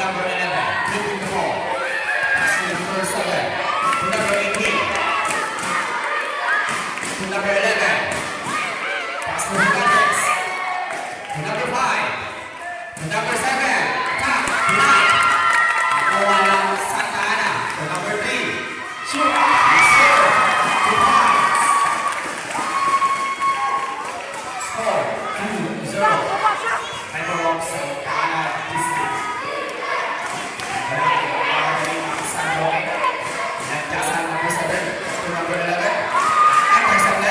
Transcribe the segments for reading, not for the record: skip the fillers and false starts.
Number 11, flipping the ball. Passing the first 7. To number 18. To number 11. Pass to Hernandez. To number 5. To number 7. Attack. Deny. Nakuha ng Santa Ana. To number 3. Shoot. Score. Defense. Score. 2-0. Tiger Rocks Santa Ana District. Nagdasan number 7 to number 11. Number 7.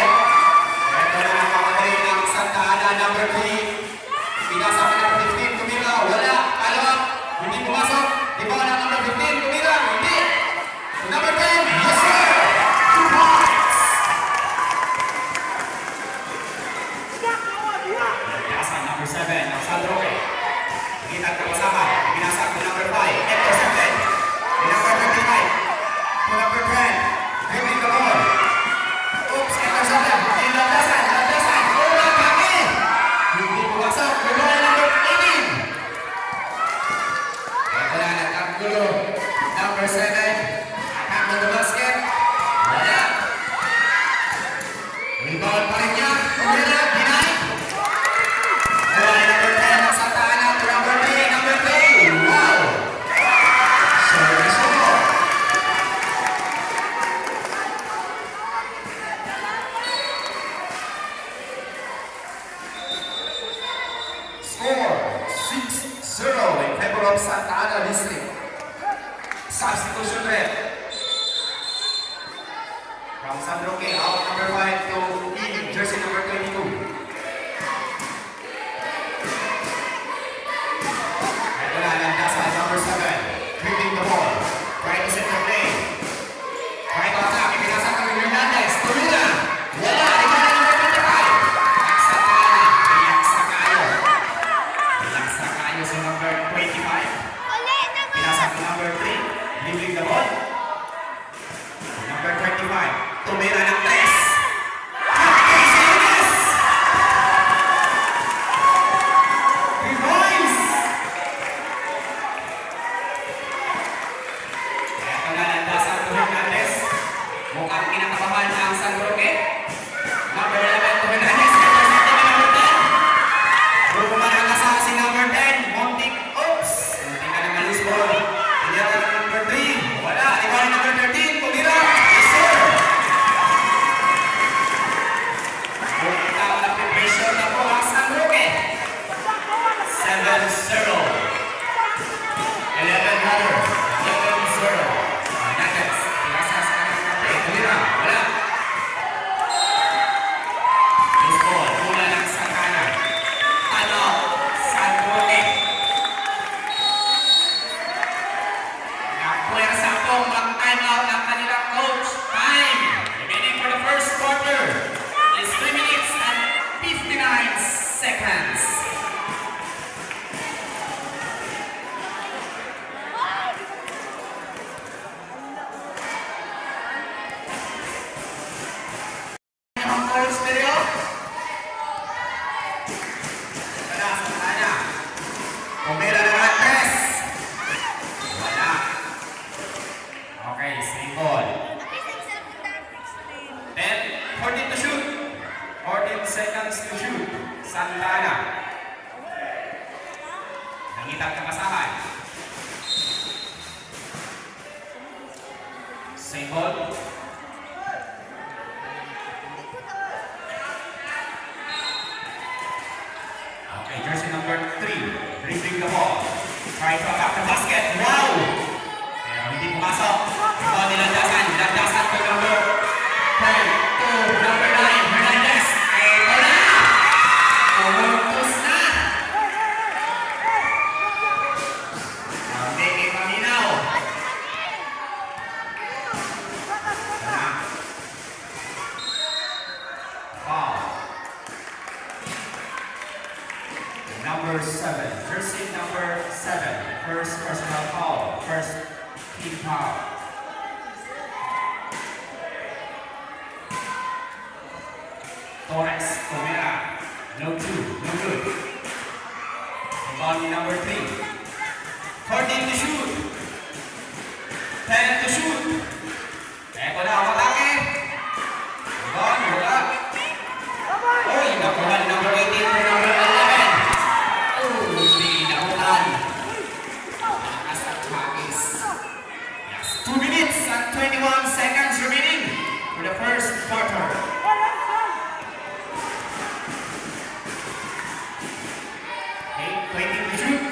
Ito na ang pamagaling ng Santa Ana number 3. Pinasa ka number 15, tumira. Wala. Follow-up. Hindi pumasok. Di ba na number 15, tumira. Hindi. To number 10. Yes, sir. 2 points. Nagdasan number 7 ng San Roque. Kita ka kasama. Pinasa ko number 5. Intercepted. Number 35. To number 10. Dribbling the ball. Oops, intercepted. Landasan. Bola kami. Hindi pumasok. Bola number 18. Ito na, nagkagulo. Number 7. Attack on the basket. Wala. Rebound pa rin niya. Wala. Deny. Bola number 10 ng Santa Ana to number 3. Number 3. Wow. Score 6-0 in favor of Santa Ana District. Substitution rep. From San Roque, out number 5 to in jersey number 22. Ito na, Landasan number 7. Dribbling the ball. Try to set the play. Try to attack. Ipinasa ka ng Hernandez. Tumira. Wala. Ito na number 25. Santa Ana. Pinaksa kayo sa number 25. Pinasa ka number 3. Dribbling the ball. Number 25. Tumira ng 3. Mukhang kinakabahan ang San Roque. Number 11 to Hernandez. Number 10. Bumarangasa si number 10. Montic. Oops. Muntik ka naman loose ball. Pinira ng number 3. Wala. Iba rin number 13. Tumira. Yes, sir. Punta ang preparation na po ang San Roque. 7-0. 11 rather. 11-0. Hernandez. Tumira, wala. Loose ball, bola ng Santa Ana. Ano? San Roque. Napuwersa po mag-time out ang kanilang coach. Time remaining for the first quarter is 3 minutes and 59 seconds. Stereo. Tada, Santa Ana. Tumira ng Andres. Wala. Okay, same ball. 14 to shoot. 14 seconds to shoot. Santa Ana. Nangitang kamasahan. Same ball. Okay, jersey number 3, dribbling the ball. Try to attack the basket. Wow! Pero hindi pumasok. Ito nilandasan. Landasan to number 10 to number 9. Hernandez. Ito na! Pumutos na! Hindi paminaw. Foul. Number 7, jersey number 7, first personal foul, first team foul. Torres, Tumira. No two. No good. Rebound in number 3. 14 to shoot. 10 to shoot. Eto na ang atake. Rebound. Wala. Uy, nakuha ni number 18 to number 11. Oh, hindi nakuhaan. As at Hagis. Yes, 2 minutes and 21 seconds remaining for the first quarter. Okay, 20 to shoot.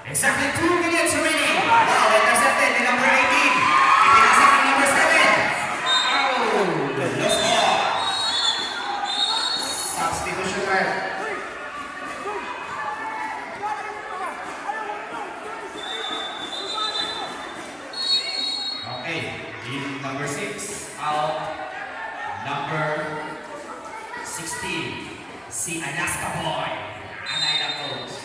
Exactly 2 minutes remaining. Wow, intercepted ni number 18. Ipinasa ng number 7. Oh, lost ball. Substitution time. Okay, in number 6, out. Number 16, si Alaska Boy. Anay na coach.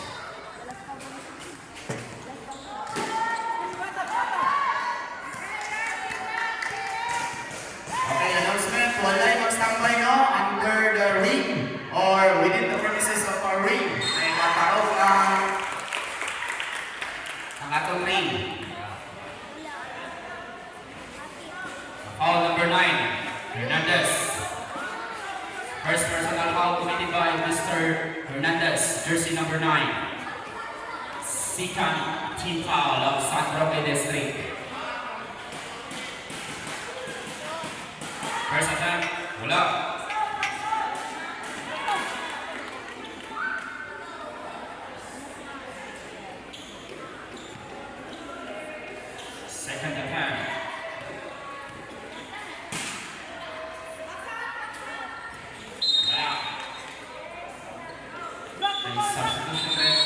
Okay, announcement. Walay mag-standby no under the ring or within the premises of our ring. Ay matarok ang atong ring. Foul number 9, Hernandez. First personal foul committed by Mr. Hernandez, jersey number 9. Second team foul of San Roque District. First attempt, wala. Second attempt. Wala. And substitution ref.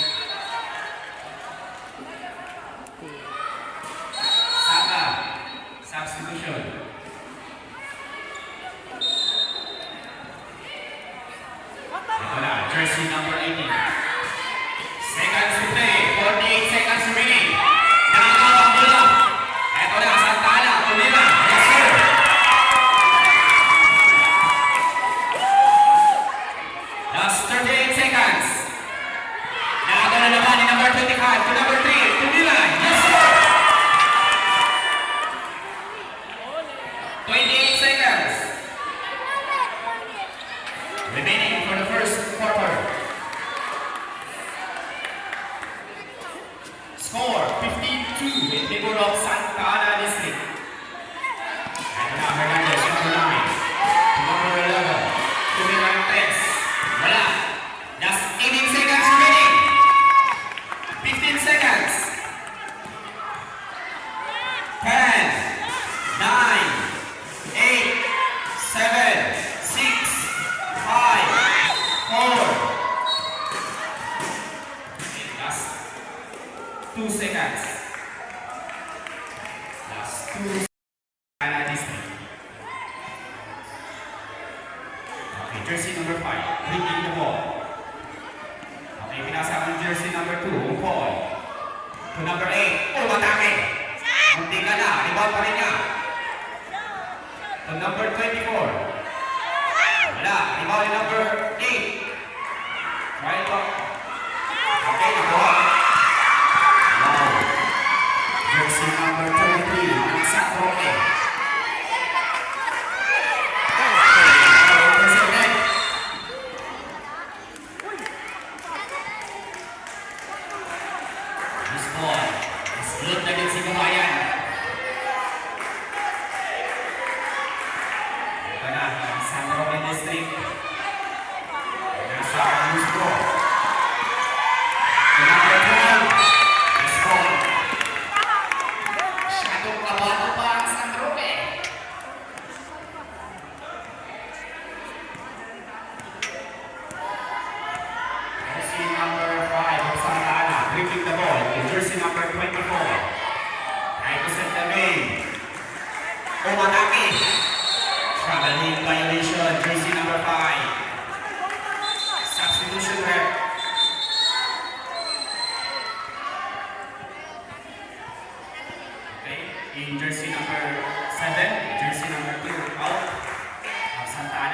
Saka, substitution. Ito na, jersey number 18. Seconds to play, 48 seconds remaining. Nakakaw ang bola. Ito na, Santana, tumira. Yes, sir. Last 38 seconds. Nakakaw na naman ni number 25 to number 3. Tumira. Yes, sir. 28 seconds. Remaining for the first quarter. Score 15-2 in favor of Santa Ana District. Ito na Hernandez, number 9. To number 11. Tumira ng 3. Wala. Last 18 seconds remaining. 15 seconds. 10, 9, 8, 7, 6, 5, 4. Last 2 seconds. Last 2 Ana District. Okay, jersey number 5, bringing the ball. Okay, pinasa ang jersey number 2, Ungkoy. To number 8, atake. Munti ka na, rebound pa rin niya. To number 24. Wala, rebound number 8. Try it up. Okay, nakuha. Wow. Jersey number 23, ang San Roque. This ball is good na din si Kabayan. Ito na, ang San Roque District. Nasa news ko. To number 12. This ball. Masyadong kabado pa ang San Roque. Jersey number 5 of Santa Ana, dribbling the ball. To jersey number 24. Try to set the game. Umatake. Traveling violation, jersey number 5. Substitution rep. Okay, in jersey number 7, jersey number 2, out of Santa Ana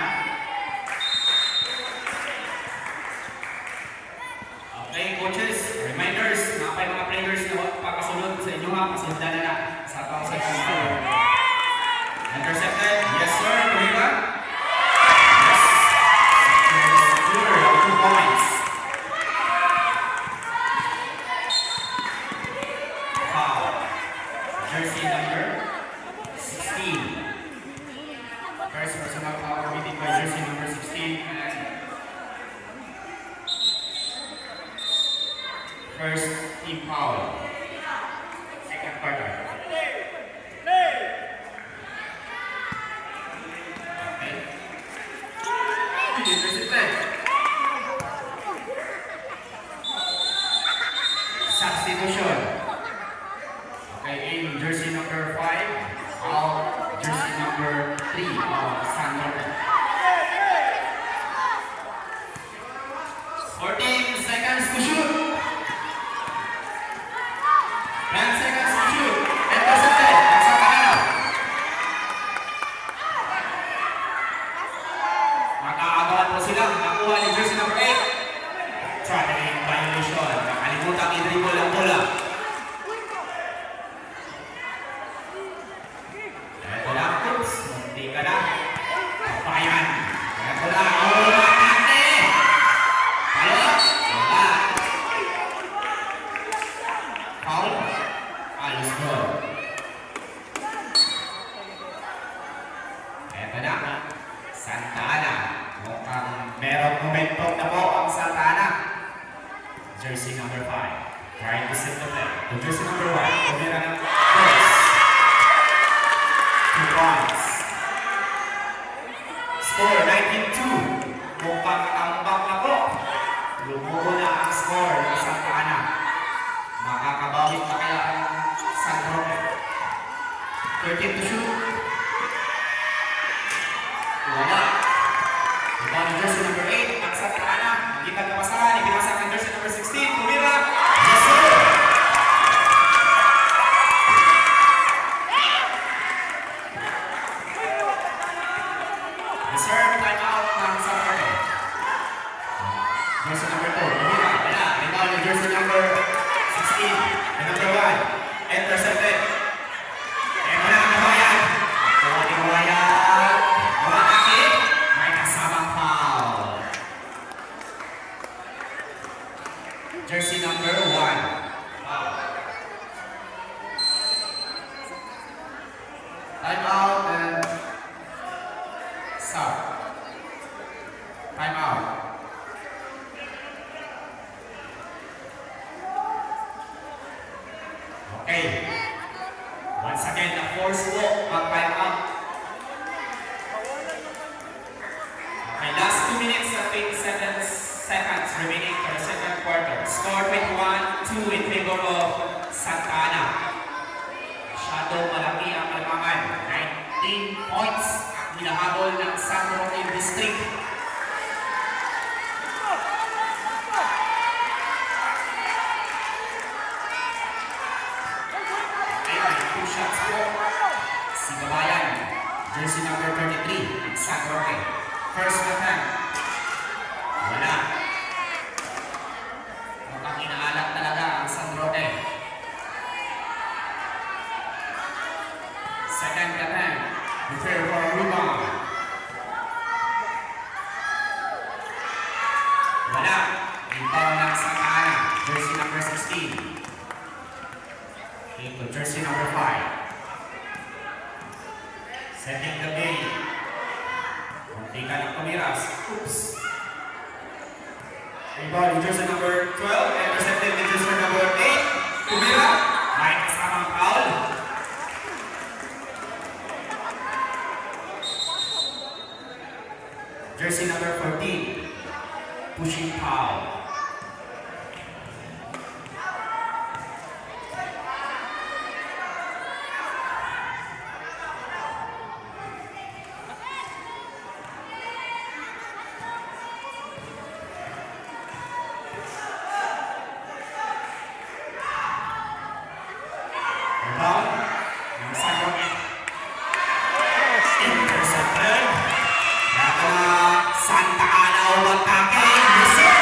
First personal foul committed by jersey number 16 and first team foul. Second quarter. Okay. Discipline. Substitution. Okay, in jersey number 5, out jersey number 3 of Sandro. 14 seconds to shoot. 10 seconds to shoot. Intercepted. Nagsakana. Makakagawan po silang nakuha ni jersey number 8. Traveling violation. Nakalimutan i-dribble ang bola. Ito na, oops. Hindi ka na. Kapayan. Ito na. Oh, makate. Halo. Wala. Foul. Alis mo. Ito na. Santa Ana. Mukhang merong momentum na po ang Santa Ana. Jersey number 5. Trying to set the play. To jersey number 1. Tumira ng first. 2 points. Score 19-2. Mukhang tambak na po. Lumuho na ang score ng Santa Ana. Makakabawit pa kaya ang San Roque. 13 to shoot. Wala. Ito ang jersey number 8 ang Santa Ana. Hindi ka napasahan. Ibinasa ang jersey number 16. Tumira. Yes, sir! Reserve timeout ng Santa Roque. Jersey number 2. Tumira. Wala. Rebound ng jersey number 16. And number 1. Intercepted. Ito na ang kabayan. Kuha ni kabayan. Kumatake. May kasamang foul. Jersey number 1. Foul. Timeout and sub. Timeout. Okay. Once again, the force walk mag-timeout. Okay, last 2 minutes and 27 seconds remaining for the second quarter. Score 21-2 in favor of Santa Ana. Masyadong malaki ang kalamangan. 19 points ang hinahabol ng San Roque District. Okay, may 2 shots po. Si Babayan, jersey number 33, San Roque. First attempt. Wala. Mukhang inaalat talaga ang San Roque. Second attempt. Refer for a rebound. Wala. Rebound ng Santa Ana. Jersey number 16. Into jersey number 5. Setting the game. Munti ka ng tumiras. Oops. Rebound in jersey number 12. Intercepted in jersey number 8. Tumira. May kasamang foul. Jersey number 14. Pushing foul. Rebound. Yung San Roque. Intercepted. Santa Ana umatake. Yes, sir!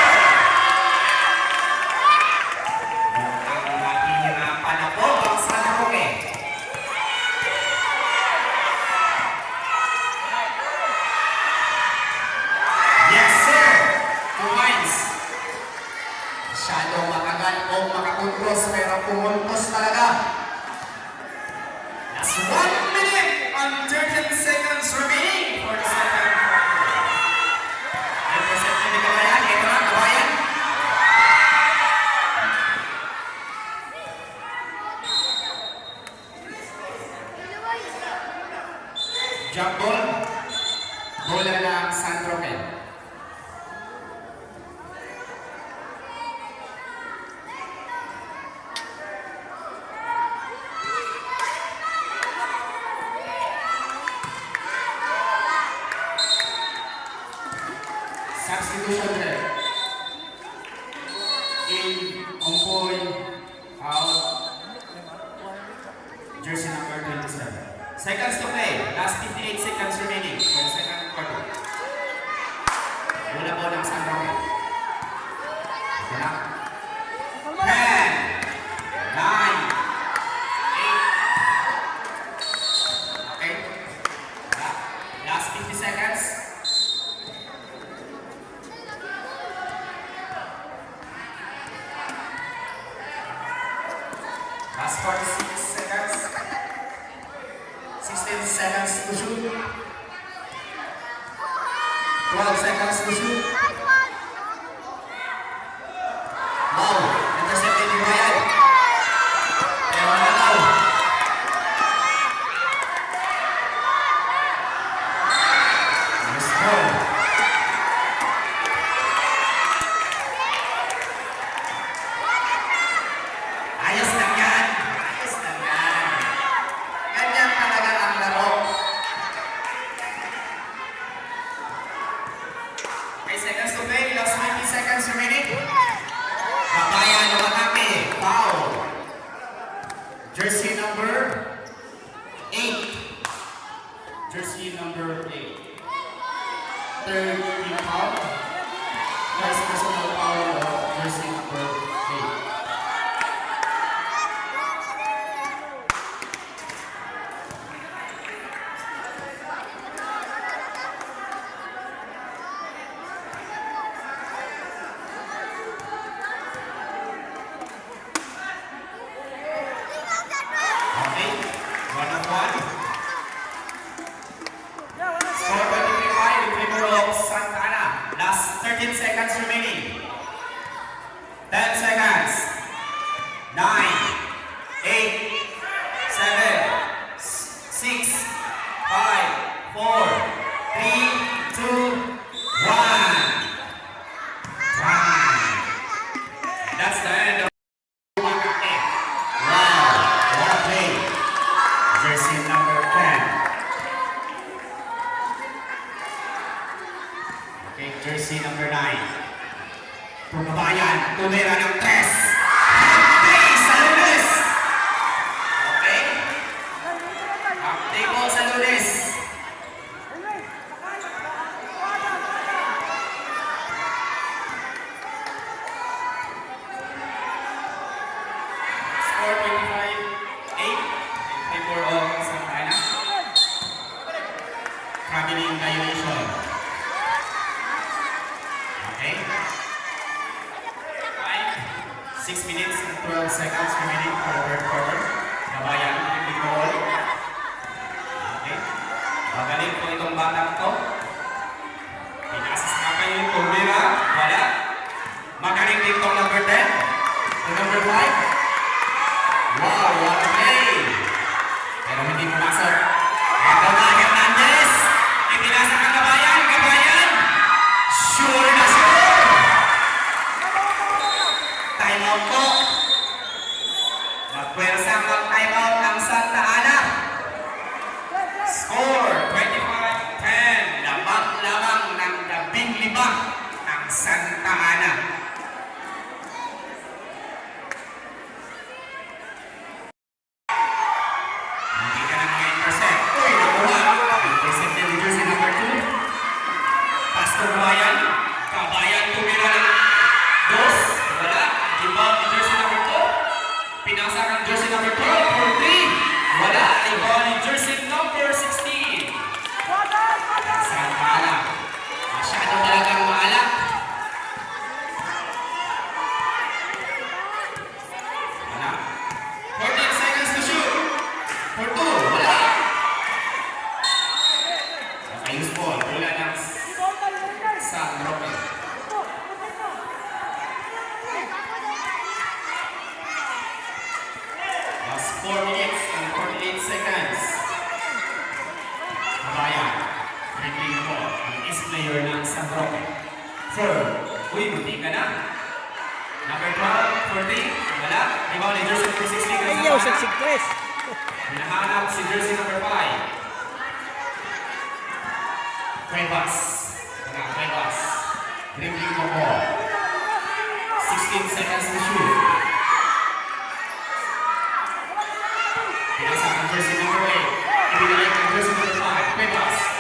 Jump ball. Bola ng San Roque. Substitution there. In, Ompoy, out. Jersey number 27. Seconds to play. Last 58 seconds remaining for the second quarter. Bola po ng San Roque. Ito na. 10, 9, 8. Okay. Last 50 seconds. Last 46 seconds. 16 seconds to shoot. 12 seconds to shoot. Wow! Intercepted ni Ryan. Pero nalaw. Let's go. Ayos lang yan. Ayos lang yan. Ganyan talaga ang laro. Okay, seconds to play. Last 20 seconds remaining. Kabayan ng atake. Foul. Jersey number 8. Jersey number 8. Third team foul. First personal foul of jersey number 8. Okay, 1-1. Score 25 in favor of Santa Ana. Last 13 seconds remaining. 10 seconds. 9, 8, 7, 6, 5, 4, 3, 2, 1. Time. That's the end of Makate. Wow, what a play. Jersey number 10. Okay, jersey number 9. Pumabayan, tumira ng 3. Update sa Lunes. Okay? Update po sa Lunes. Score 25-8 in favor of Santa Ana. Traveling violation. Okay? 6 minutes and 12 seconds remaining for the third quarter. Kabayan, yung goal. Okay? Magaling po itong batang to. Pinasas na kayo yung tumira. Wala. Magaling din itong number 10. The number 5. Wow, what a play! Pero hindi pumasok. Ito na, Hernandez! Ipinasa ka Kabayan! Kabayan! Sure na sure! Time out po. Magpwersang mag-time out ang Santa Ana. Score 25-10. Lamang-lamang ng 15 ang Santa Ana. Dribbling mo. Ang ace player ng San Roque. 4. Uy, buti ka na. Number 12, 14. Wala. Rebound ni jersey number 16. Ayaw sa sigtres. Hinahanap si jersey number 5. Cuevas. Cuevas. Dribbling mo po. 16 seconds to shoot. Pinasa ang jersey number 8. Ibinalik ang jersey number 5. Cuevas.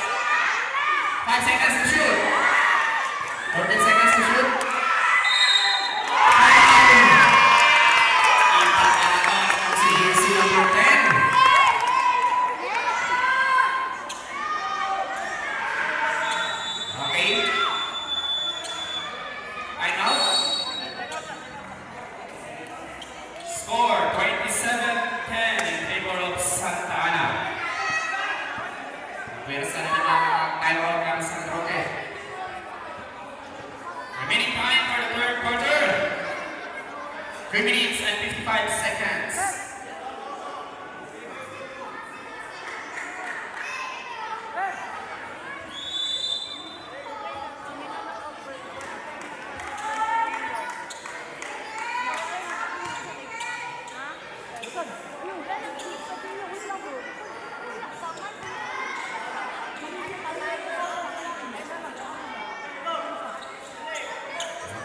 5 seconds to shoot. 14 seconds to shoot. Ipatalaman si jersey number 10. Okay. Time out. Score 27-10 in favor of Santa Ana. Pwersa na ng time out ng San Roque. Remaining time for the third quarter. 3 minutes and 55 seconds.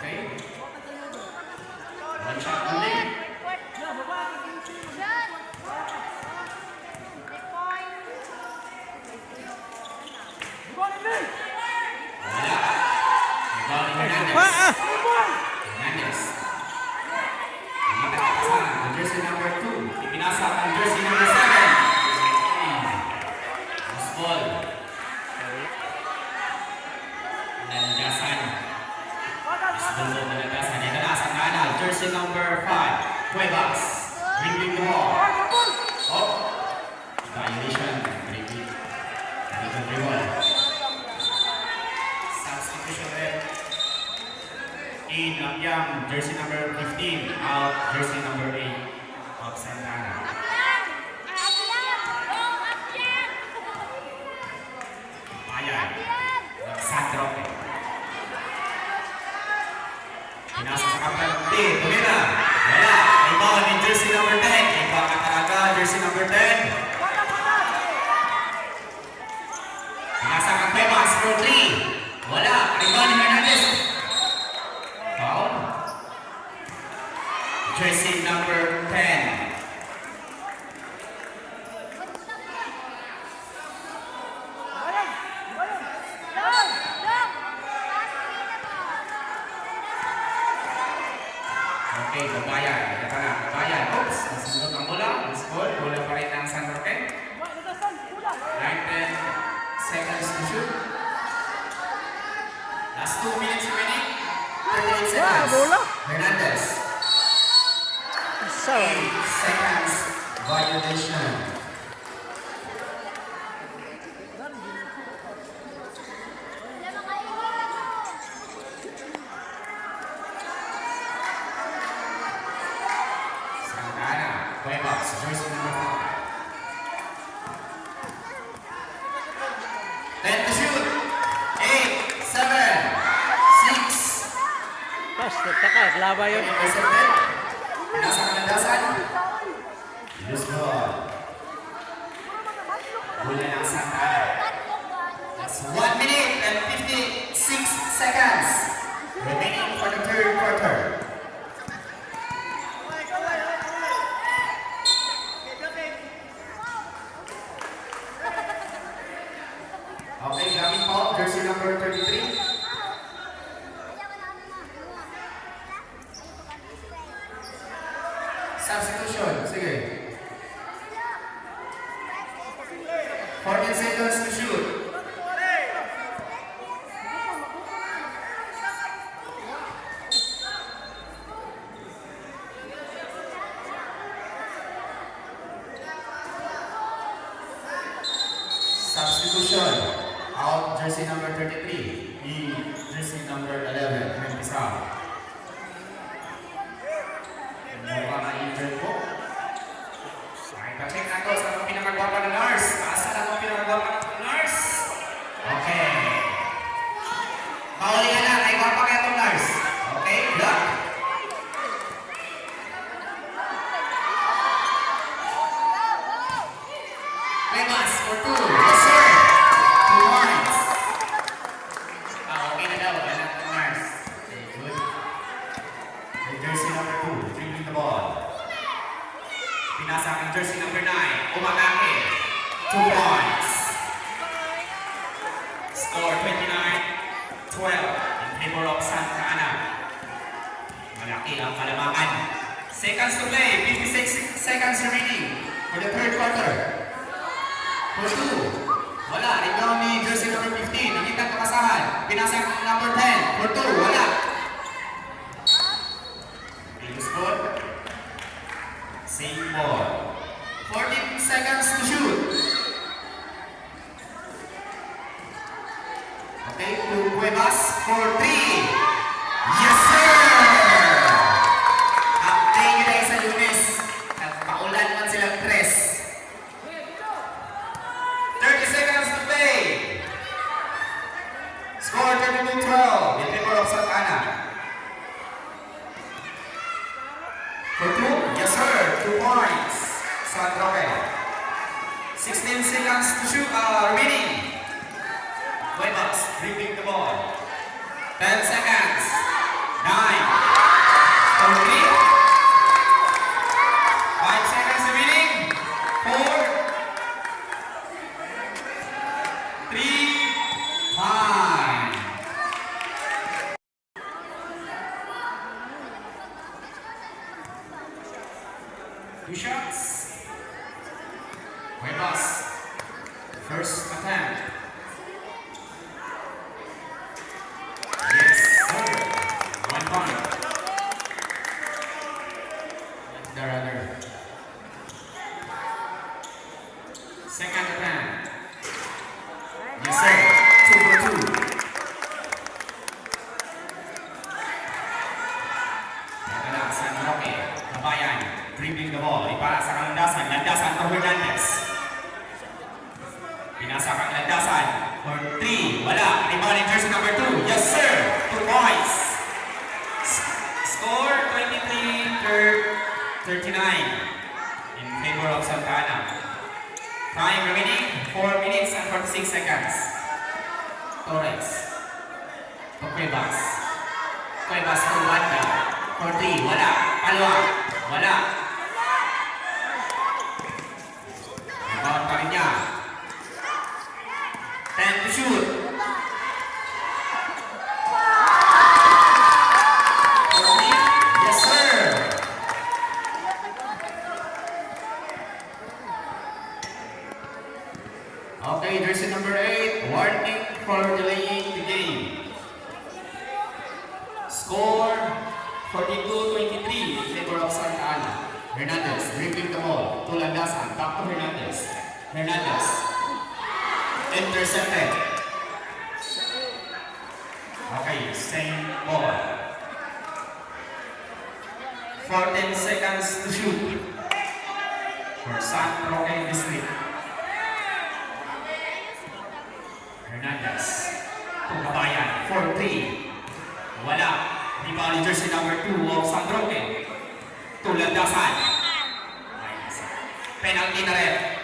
Okay. One shot only. Wala. Rebound ni Hernandez. Hernandez. Pinapatasan ang jersey number 2. Ipinasa ang jersey number 7. Lost ball. Nandasan. Segundo nandasan. Ito na sa kanan. Jersey number 5. Cuevas. Dribbling the ball. Oh. Violation. Dribbling. Dribbling the ball. Substitution red. In Akyam, jersey number 15. Out, jersey number 8 of Santana. Ayan. San Roque. Pinasa sa kapal. Tumira. Wala. Rebound ni jersey number 10. Iba ka talaga, jersey number 10. Pinasa ka Cuevas for 3. Wala. Rebound ni Hernandez. Foul. Jersey number 10. Okay, Babayan. Ito pa na. Babayan. Oops. Nasunod ang bola. Let's go. Bola pa rin ng San Roque. 9-10 seconds to shoot. Last 2 minutes remaining. 38 seconds. bola. Hernandez. Isa. 8 seconds violation. Santana. Cuevas. Jersey number 5. 10 to shoot. 8, 7, 6. Pas, nagtaka. Laba yun. Intercepted. Pinasa ka ng dasan. Loose ball. Bola ng Santana. That's 1 minute and 56 seconds remaining for the third quarter. Okay, gamit po, jersey number 33. Substitution, sige. 14 seconds to shoot. Substitution. Out jersey number 33. In jersey number 11. Umpisa. Mukha na injured po. Ay, pa-check na to sa mga pinakagwapa na nurse. Asa na mga pinakagwapa na nurse? Okay. seconds remaining for the third quarter. For 2. Wala. Rebound ni jersey number 15. Nakita kapasahan. Pinasang number 10. For 2. Wala. Bilis ball. Same ball. 14 seconds to shoot. Okay, to Cuevas for 3. Yes, sir! Update nyo tayo sa Lunes. At paulan man silang 3. 30 seconds to play. Score 32-12 in favor of Santa Ana. For 2, yes sir, 2 points. San Roque. 16 seconds to shoot, remaining. Cuevas, dribbling the ball. 10 seconds. 9. For 3. 5 seconds remaining. 4. 3. Time. Two shots. Cuevas. First attempt. Yes, sir. 1 point. The runner. Second attempt. Yes, sir. 2 for 2. Ito na, San Roque. Kabayan. Dribbling the ball. Ipara sa kalandasan. Landasan to Hernandez. Pinasa kang landasan. For 3. Wala. Rebound in jersey number 2. Yes, sir. 2 points. Score 23-39 in favor of Santa Ana. Time remaining 4 minutes and 46 seconds. Torres. To Cuevas. Cuevas to Wanda. For 3. Wala. Palwa. Wala. Rebound pa rin niya. 10 to shoot. For 3. Yes, sir. Okay, jersey number 8. Warning for delaying the game. Score 42-23 in favor of Santa Ana. Hernandez dribbling the ball to Landasan. Back to Hernandez. Hernandez. Intercepted. Okay, same ball. 14 seconds to shoot for San Roque District. Hernandez to Kabayan for 3. Wala. Rebound in jersey number 2 of San Roque. To Landasan. Penalty na rin.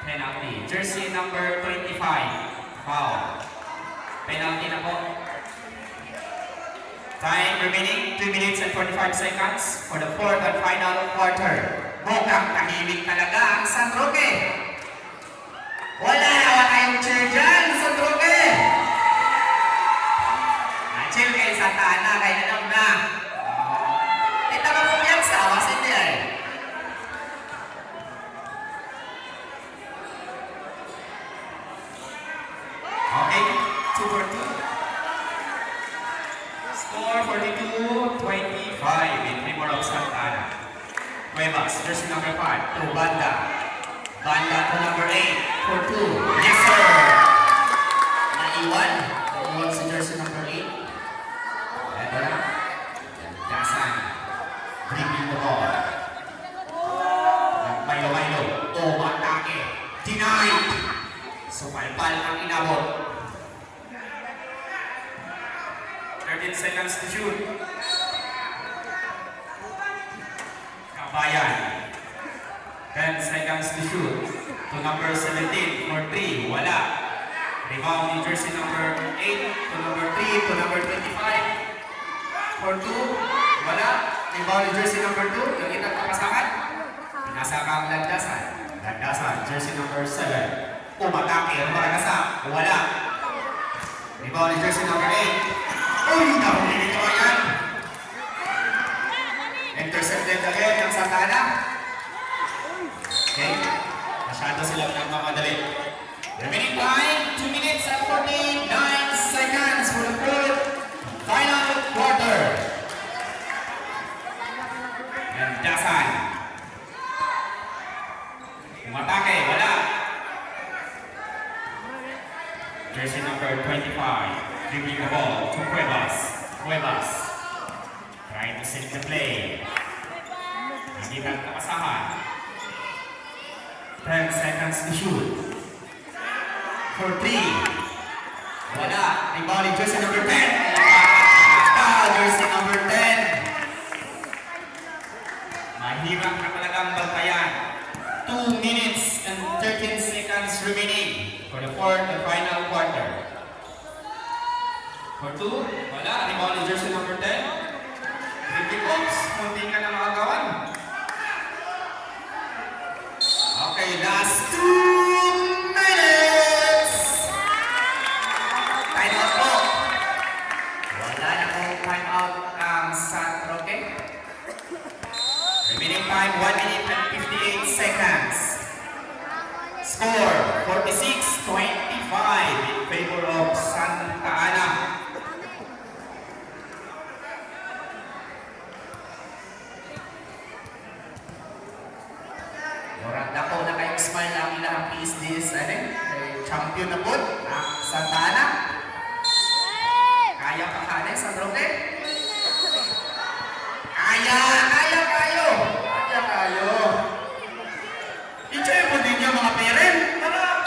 Penalty. Jersey number 25. Foul. Penalty na po. Time remaining 2 minutes and 45 seconds for the fourth and final quarter. Mukhang tahimik talaga ang San Roque. Wala tayong cheer dyan, San Roque. Na-chill kayo Santa Ana, kayo na lang na. Kita ka po yan sa awas hindi ay. Okay, 2 for 2. Score 42-25 in favor of Santa Ana. Cuevas, jersey number 5, to Banda. Banda to number 8, for 2. Yes, sir! Naiwan. Naiwan si jersey number 8. Ito na. Dasan. Dribbling the ball. Milo-Milo. Atake. Denied. Supalpal ang inabot. 13 seconds to shoot. Kabayan. 10 seconds to shoot. To number 17 for 3. Wala. Rebound in jersey number 8 to number 3 to number 25 for 2. Wala. Rebound in jersey number 2. Yung itang kapasakan. Pinasa kang Landasan. Landasan. Jersey number 7. Umatake. Umakasa. Wala. Rebound in jersey number 8. Uy! Nahuli nito yan. Intercepted again ng Santa Ana. Okay? Masyado silang nagmamadali. Remaining time, 2 minutes and 49 seconds for the third final quarter. And Dasan. Umatake, wala. Jersey number 25, dribbling the ball to Cuevas. Cuevas trying to set the play. Hindi nagkapasahan. 10 seconds to shoot. For 3. Wala. Rebounding jersey number 10. Jersey number 10. Mahirap na talagang bantayan. 2 minutes and 13 seconds remaining for the fourth and final quarter. For 2, wala. Rebounding jersey number 10. Ricky Oops, munti ka na makagawan. Okay, last 2 minutes! Time out po. Wala na kong time out ang San Roque. Remaining time, 1 minute and 58 seconds. Score, 46-25 in favor of Santa Ana. Murag dako na kayong smile ang ilang piece this, champion na po, Santa Ana. Kaya pa ka San Roque? Kaya kayo! Kaya kayo! Enjoy po din yung mga parent para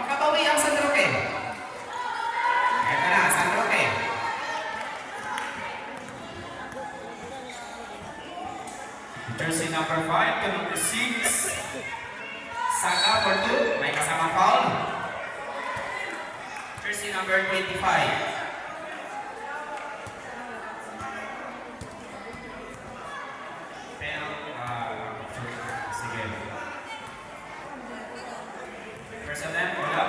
makabawi ang San Roque. Ito na, San Roque. Jersey number 5 to number 6. Saka for 2, may kasama foul. Jersey number 25. Sige. First attempt, wala.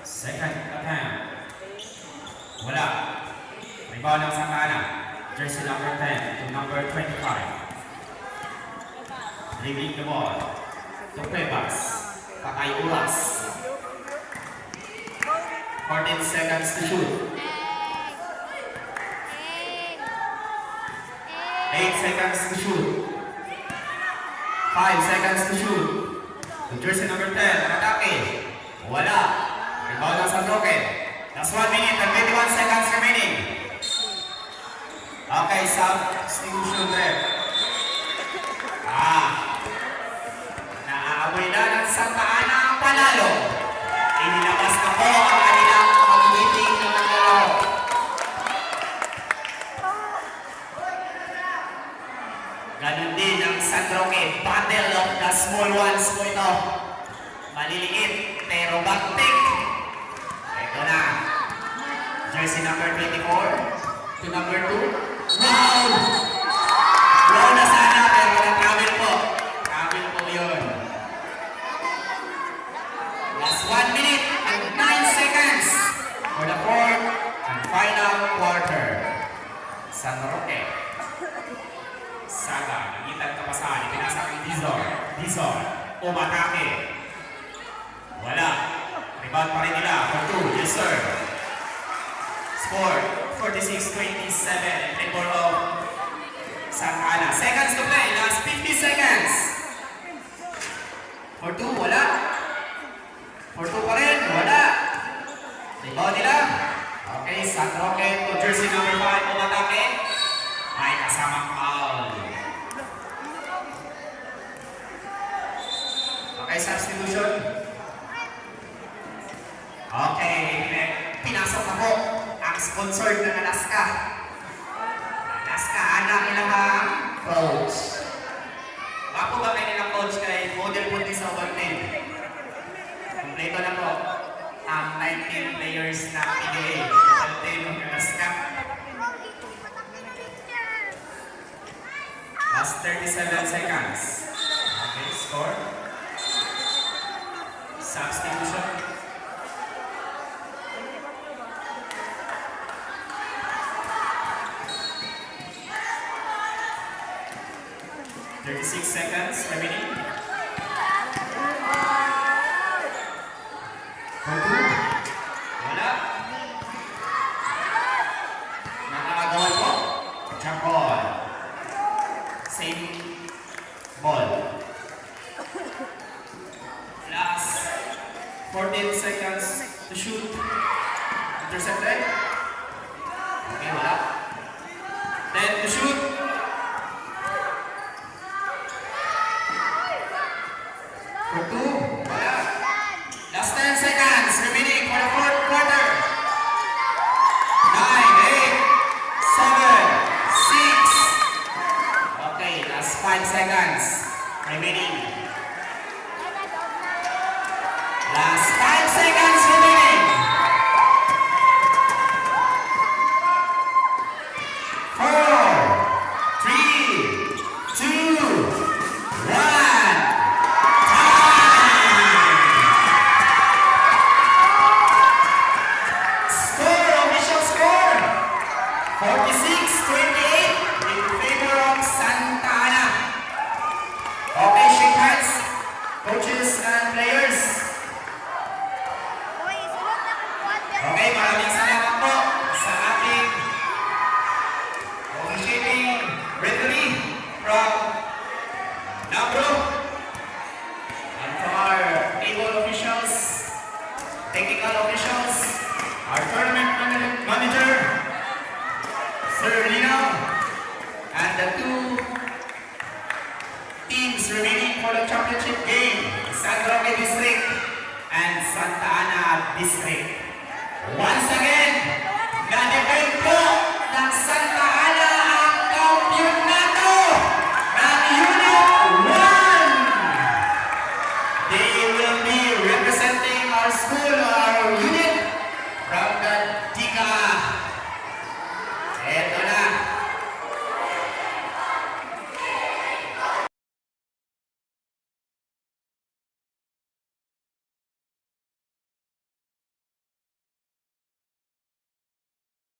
Second attempt. Wala. Rebound ng Santa Ana. Jersey number 10 to number 25. Dribbling the ball. To Cuevas. Patay Ulas. 14 seconds to shoot. 8 seconds to shoot. 5 seconds to shoot. To jersey number 10, atake. Wala. Rebound ng San Roque. That's 1 minute and 21 seconds remaining. Okay, substitution rep. Naaamoy na ng Santa Ana ang panalo. Inilabas na po ang kanilang mag-meeting ng naglalaro. Ganon din ang San Roque, battle of the small ones po ito. Maliliit, pero baktik. Ito na. Jersey number 24 to number 2. Wow! Wow na sana, pero na-travel po. Travel po yun. Last 1 minute and 9 seconds for the fourth and final quarter. San Roque. Saga, nagitan kapasahan. Ipinasa kay Dizon. Dizon, umatake. Wala. Rebound pa rin nila for 2. Yes, sir. Score, 46-27 in favor of Santa Ana. Seconds to play. Last 50 seconds. For 2, wala. For 2 pa rin, wala. Rebound nila. Okay, San Roque to jersey number 5, umatake. May kasamang foul. Okay, substitution. Okay, pinasok na po ang sponsored ng Alaska. Alaska, anak ilang coach. Bako ba kayo nilang coach kay model po din sa Ovaltin? Kompleto na po ang 19 players na PBA. Ovaltin ng Alaska. Last 37 seconds. Okay, score. Substitution. 36 seconds remaining. Wala. Nakakagawan po. Jump ball. Same ball. Last 14 seconds to shoot. Intercepted. Okay, wala. 10 to shoot. For 2. Wala. Last 10 seconds remaining for the fourth quarter. 9, 8, 7, 6. Okay, last 5 seconds remaining. Last 5 seconds remaining. 4, 3, 2, 1. Score, official score. 46-28 in favor of Santa Ana. Okay, shake hands, coaches and players. Okay, maraming salamat po sa ating officiating referee from Nabro and from our table officials, technical officials, our tournament manager, Sir Lino, and the two teams remaining for the championship game, San Roque District and Santa Ana District. Once again,